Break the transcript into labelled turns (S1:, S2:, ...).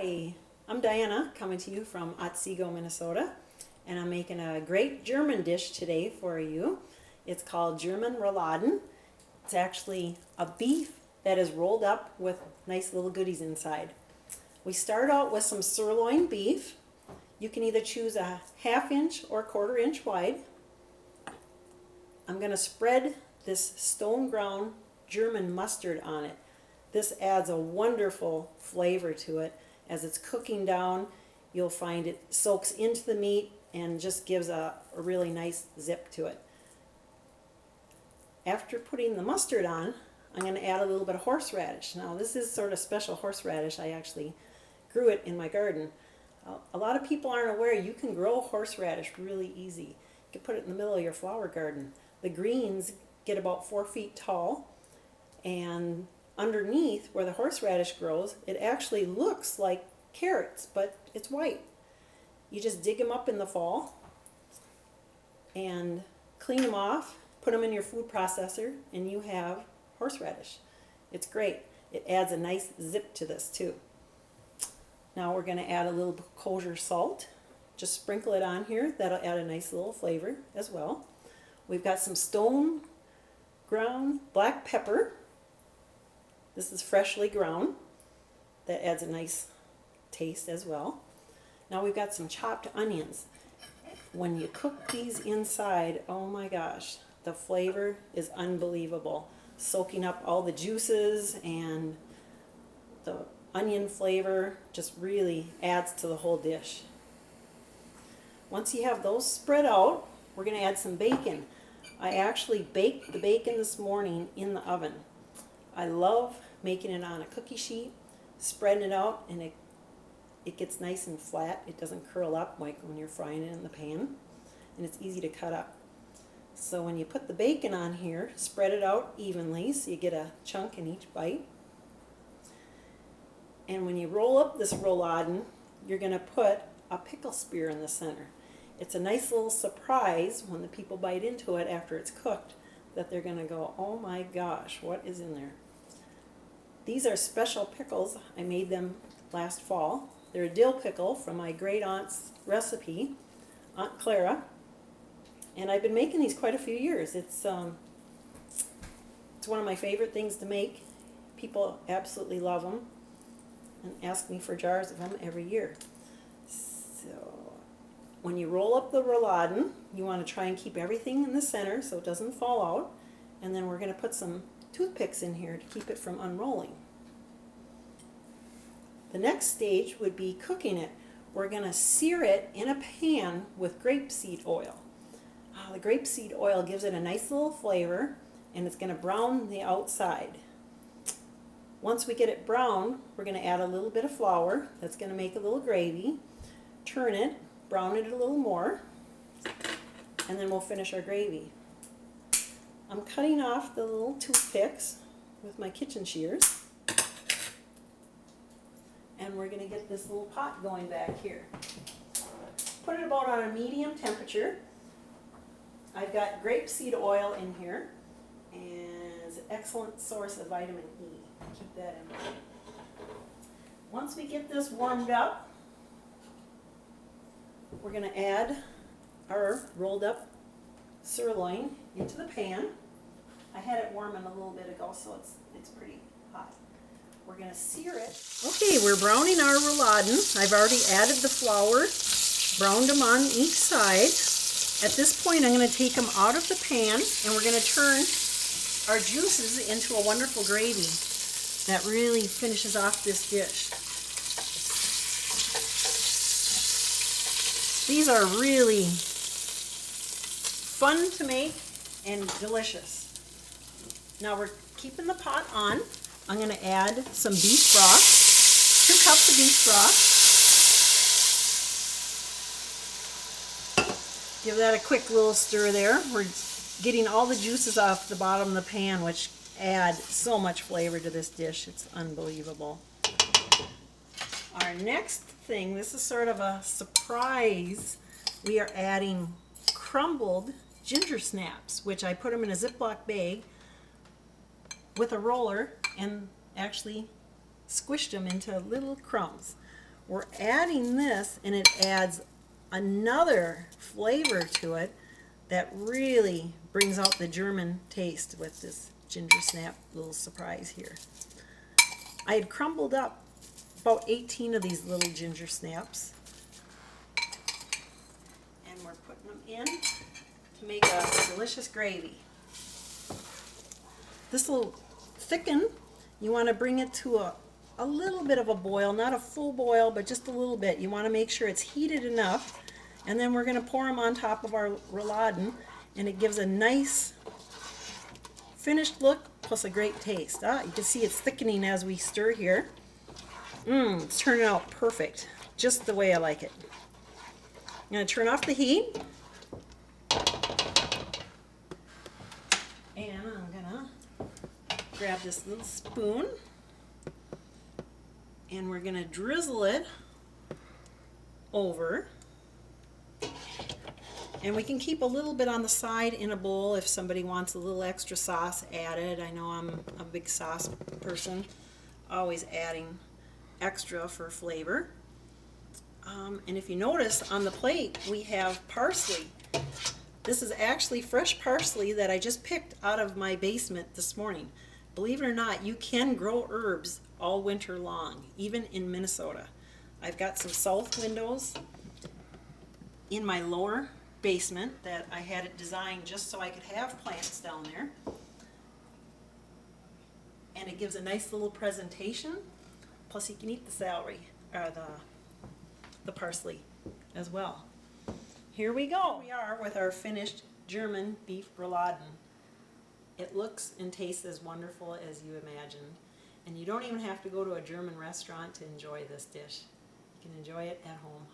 S1: Hi, I'm Diana coming to you from Otsego, Minnesota, and I'm making a great German dish today for you. It's called German Rouladen. It's actually a beef that is rolled up with nice little goodies inside. We start out with some sirloin beef. You can either choose a 1/2 inch or 1/4 inch wide. I'm going to spread this stone ground German mustard on it. This adds a wonderful flavor to it. As it's cooking down, you'll find it soaks into the meat and just gives a really nice zip to it. After putting the mustard on, I'm going to add a little bit of horseradish. Now this is sort of special horseradish. I actually grew it in my garden. A lot of people aren't aware you can grow horseradish really easy. You can put it in the middle of your flower garden. The greens get about 4 feet tall, and underneath where the horseradish grows, it actually looks like carrots, but it's white. You just dig them up in the fall and clean them off, put them in your food processor, and you have horseradish. It's great. It adds a nice zip to this too. Now we're going to add a little kosher salt. Just sprinkle it on here. That'll add a nice little flavor as well. We've got some stone ground black pepper. This is freshly ground. That adds a nice taste as well. Now we've got some chopped onions. When you cook these inside, oh my gosh, the flavor is unbelievable. Soaking up all the juices, and the onion flavor just really adds to the whole dish. Once you have those spread out, we're going to add some bacon. I actually baked the bacon this morning in the oven. I love making it on a cookie sheet, spreading it out, and it gets nice and flat. It doesn't curl up like when you're frying it in the pan, and it's easy to cut up. So when you put the bacon on here, spread it out evenly so you get a chunk in each bite. And when you roll up this rouladen, you're going to put a pickle spear in the center. It's a nice little surprise when the people bite into it after it's cooked, that they're going to go, oh my gosh, what is in there? These are special pickles. I made them last fall. They're a dill pickle from my great aunt's recipe, Aunt Clara. And I've been making these quite a few years. It's one of my favorite things to make. People absolutely love them and ask me for jars of them every year. So when you roll up the rouladen, you want to try and keep everything in the center so it doesn't fall out. And then we're going to put some toothpicks in here to keep it from unrolling. The next stage would be cooking it. We're going to sear it in a pan with grapeseed oil. The grapeseed oil gives it a nice little flavor, and it's going to brown the outside. Once we get it brown, we're going to add a little bit of flour. That's going to make a little gravy. Turn it, brown it a little more, and then we'll finish our gravy. I'm cutting off the little toothpicks with my kitchen shears, and we're going to get this little pot going back here. Put it about on a medium temperature. I've got grapeseed oil in here, and it's an excellent source of vitamin E. Keep that in mind. Once we get this warmed up, we're going to add our rolled up sirloin into the pan. I had it warming a little bit ago, so it's pretty hot. We're going to sear it. Okay, we're browning our rouladen. I've already added the flour, browned them on each side. At this point, I'm going to take them out of the pan, and we're going to turn our juices into a wonderful gravy that really finishes off this dish. These are really fun to make and delicious. Now we're keeping the pot on. I'm going to add some beef broth, 2 cups of beef broth. Give that a quick little stir there. We're getting all the juices off the bottom of the pan, which add so much flavor to this dish. It's unbelievable. Our next thing, this is sort of a surprise. We are adding crumbled ginger snaps, which I put them in a Ziploc bag with a roller and actually squished them into little crumbs. we're adding this, and it adds another flavor to it that really brings out the German taste with this ginger snap little surprise here. I had crumbled up about 18 of these little ginger snaps, and we're putting them in to make a delicious gravy. This will thicken. You want to bring it to a little bit of a boil, not a full boil, but just a little bit. You want to make sure it's heated enough, and then we're going to pour them on top of our rouladen, and it gives a nice finished look plus a great taste. You can see it's thickening as we stir here. It's turning out perfect, just the way I like it. I'm going to turn off the heat, and I'm going to grab this little spoon, and we're going to drizzle it over. And we can keep a little bit on the side in a bowl if somebody wants a little extra sauce added. I know I'm a big sauce person, always adding extra for flavor. And if you notice on the plate we have parsley. This is actually fresh parsley that I just picked out of my basement this morning. Believe it or not, you can grow herbs all winter long, even in Minnesota. I've got some south windows in my lower basement that I had it designed just so I could have plants down there. And it gives a nice little presentation. Plus you can eat the celery, or the parsley as well. Here we go. Here we are with our finished German beef rouladen. It looks and tastes as wonderful as you imagined. And you don't even have to go to a German restaurant to enjoy this dish. You can enjoy it at home.